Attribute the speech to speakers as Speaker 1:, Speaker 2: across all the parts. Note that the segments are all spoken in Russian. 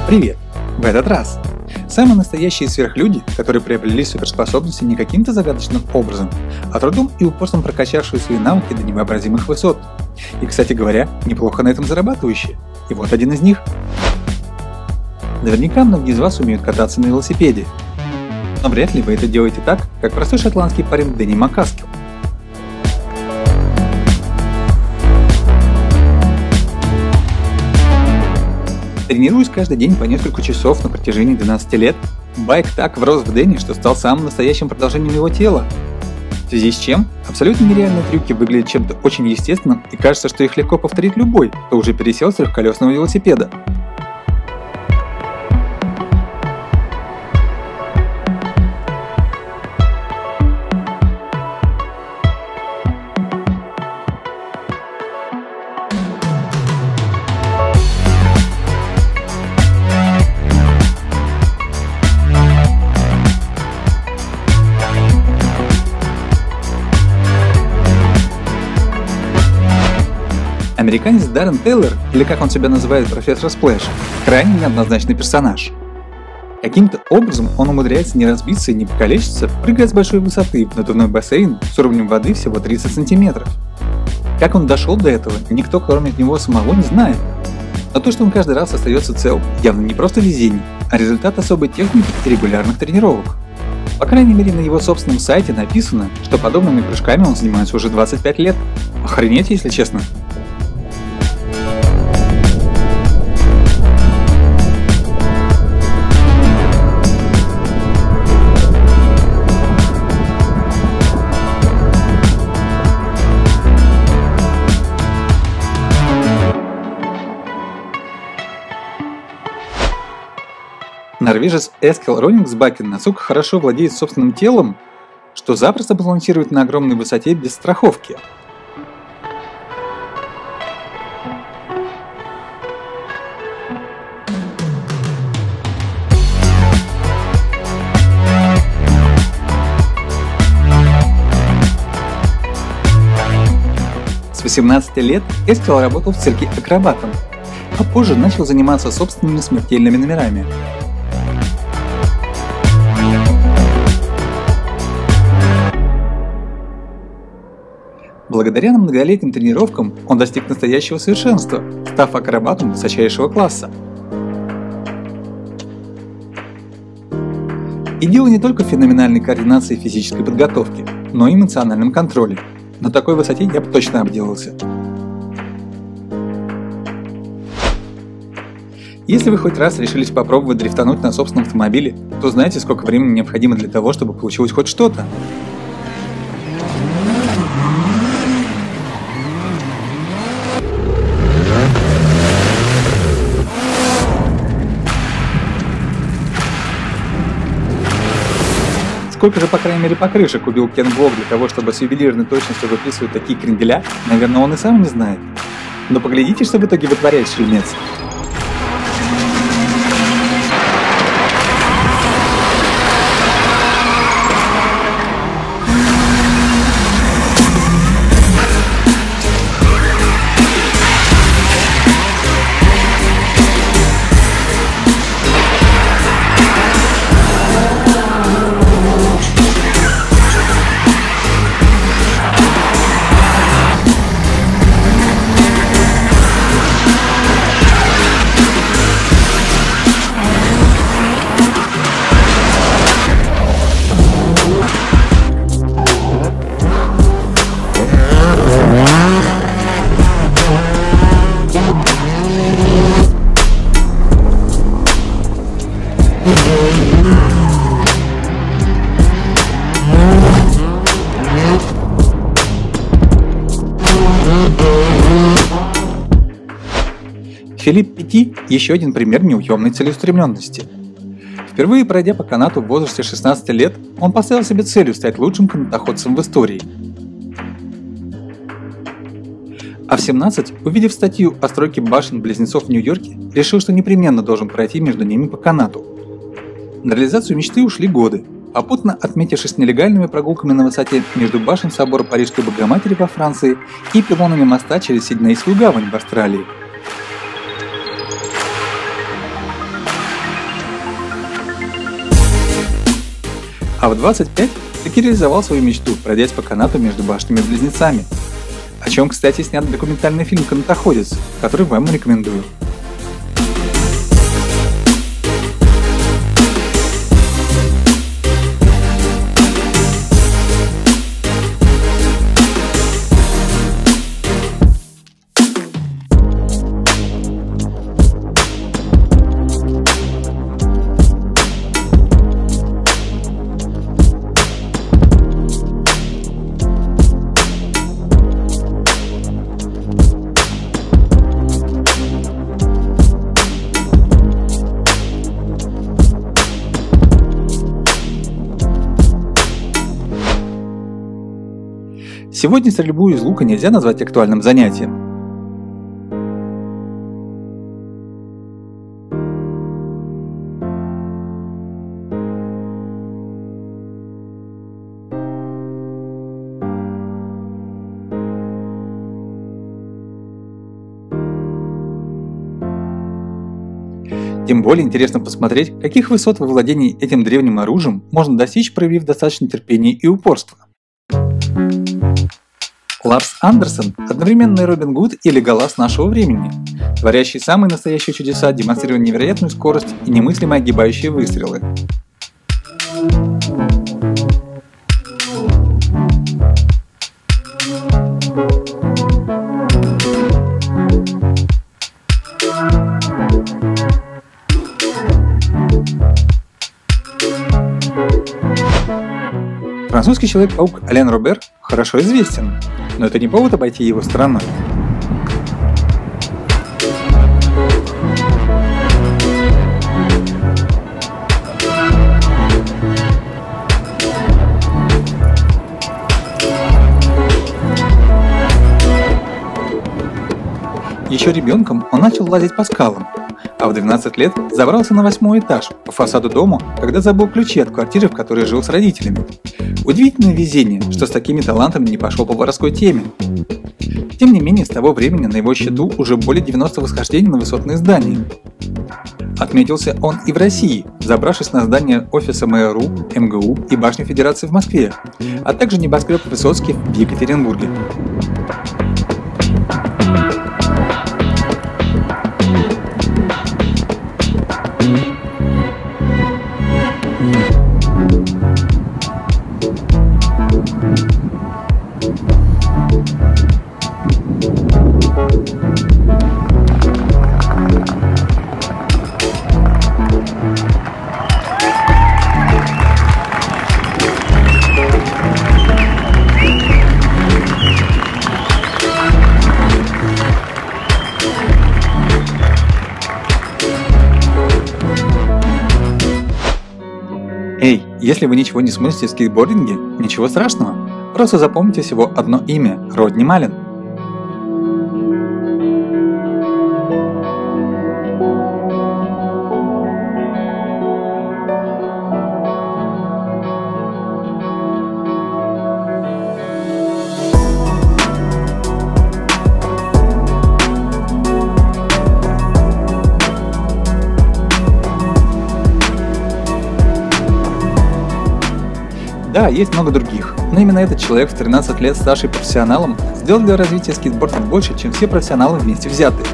Speaker 1: Привет! В этот раз самые настоящие сверхлюди, которые приобрели суперспособности не каким-то загадочным образом, а трудом и упорством прокачавшие свои навыки до невообразимых высот. И, кстати говоря, неплохо на этом зарабатывающие. И вот один из них. Наверняка многие из вас умеют кататься на велосипеде. Но вряд ли вы это делаете так, как простой шотландский парень Дэнни Макаскил. Тренируясь каждый день по несколько часов на протяжении 12 лет, байк так врос в Дэнни, что стал самым настоящим продолжением его тела. В связи с чем абсолютно нереальные трюки выглядят чем-то очень естественным и кажется, что их легко повторить любой, кто уже пересел с трехколесного велосипеда. Американец Даррен Тейлор, или как он себя называет, профессор Сплэш, крайне неоднозначный персонаж. Каким-то образом он умудряется не разбиться и не покалечиться, прыгая с большой высоты в надувной бассейн с уровнем воды всего 30 сантиметров. Как он дошел до этого, никто кроме него самого не знает. Но то, что он каждый раз остается цел, явно не просто везение, а результат особой техники и регулярных тренировок. По крайней мере, на его собственном сайте написано, что подобными прыжками он занимается уже 25 лет. Охренеть, если честно. Норвежец Эскил Ронингсбакен настолько хорошо владеет собственным телом, что запросто балансирует на огромной высоте без страховки. С 18 лет Эскил работал в цирке акробатом, а позже начал заниматься собственными смертельными номерами. Благодаря многолетним тренировкам он достиг настоящего совершенства, став акробатом высочайшего класса. И дело не только в феноменальной координации и физической подготовке, но и эмоциональном контроле. На такой высоте я бы точно обделался. Если вы хоть раз решились попробовать дрифтануть на собственном автомобиле, то знаете, сколько времени необходимо для того, чтобы получилось хоть что-то. Сколько же, по крайней мере, покрышек убил Кен Блок для того, чтобы с ювелирной точностью выписывать такие кренделя, наверное, он и сам не знает. Но поглядите, что в итоге вытворяет шельмец. Филипп Петти – еще один пример неуемной целеустремленности. Впервые пройдя по канату в возрасте 16 лет, он поставил себе целью стать лучшим канатоходцем в истории. А в 17, увидев статью о стройке башен-близнецов в Нью-Йорке, решил, что непременно должен пройти между ними по канату. На реализацию мечты ушли годы, попутно отметившись нелегальными прогулками на высоте между башен собора Парижской Богоматери во Франции и пилонами моста через Сиднейскую гавань в Австралии. А в 25 таки реализовал свою мечту пройтись по канату между башнями-близнецами. О чем, кстати, снят документальный фильм «Канатоходец», который вам рекомендую. Сегодня стрельбу из лука нельзя назвать актуальным занятием. Тем более интересно посмотреть, каких высот во владении этим древним оружием можно достичь, проявив достаточно терпения и упорства. Ларс Андерсон – одновременно и Робин Гуд и Леголас нашего времени, творящий самые настоящие чудеса, демонстрируя невероятную скорость и немыслимо огибающие выстрелы. Французский Человек-паук Ален Робер хорошо известен, но это не повод обойти его стороной. Еще ребенком он начал лазить по скалам, а в 12 лет забрался на 8-й этаж по фасаду дома, когда забыл ключи от квартиры, в которой жил с родителями. Удивительное везение, что с такими талантами не пошел по воровской теме. Тем не менее, с того времени на его счету уже более 90 восхождений на высотные здания. Отметился он и в России, забравшись на здание офиса МРУ, МГУ и башни Федерации в Москве, а также небоскреб Высоцкий в Екатеринбурге. Эй, если вы ничего не смыслите в скейтбординге, ничего страшного. Просто запомните всего одно имя – Родни Маллен. Да, есть много других, но именно этот человек в 13 лет старший профессионалом сделал для развития скейтборда больше, чем все профессионалы вместе взятые.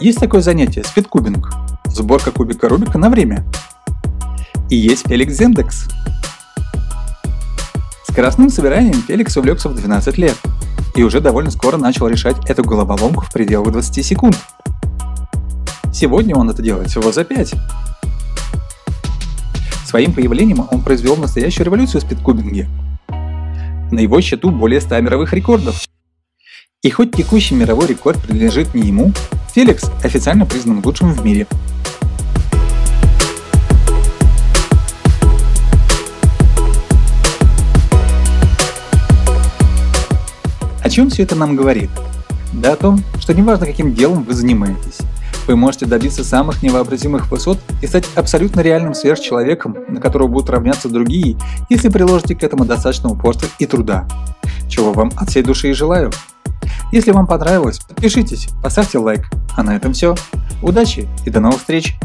Speaker 1: Есть такое занятие – спидкубинг – сборка кубика Рубика на время. И есть Феликс Зендекс. Скоростным собиранием Феликс увлекся в 12 лет и уже довольно скоро начал решать эту головоломку в пределах 20 секунд. Сегодня он это делает всего за 5. Своим появлением он произвел настоящую революцию в спидкубинге. На его счету более 100 мировых рекордов. И хоть текущий мировой рекорд принадлежит не ему, Феликс официально признан лучшим в мире. О чем все это нам говорит? Да о том, что неважно, каким делом вы занимаетесь, вы можете добиться самых невообразимых высот и стать абсолютно реальным сверхчеловеком, на которого будут равняться другие, если приложите к этому достаточно упорства и труда. Чего вам от всей души и желаю. Если вам понравилось, подпишитесь, поставьте лайк. А на этом все. Удачи и до новых встреч!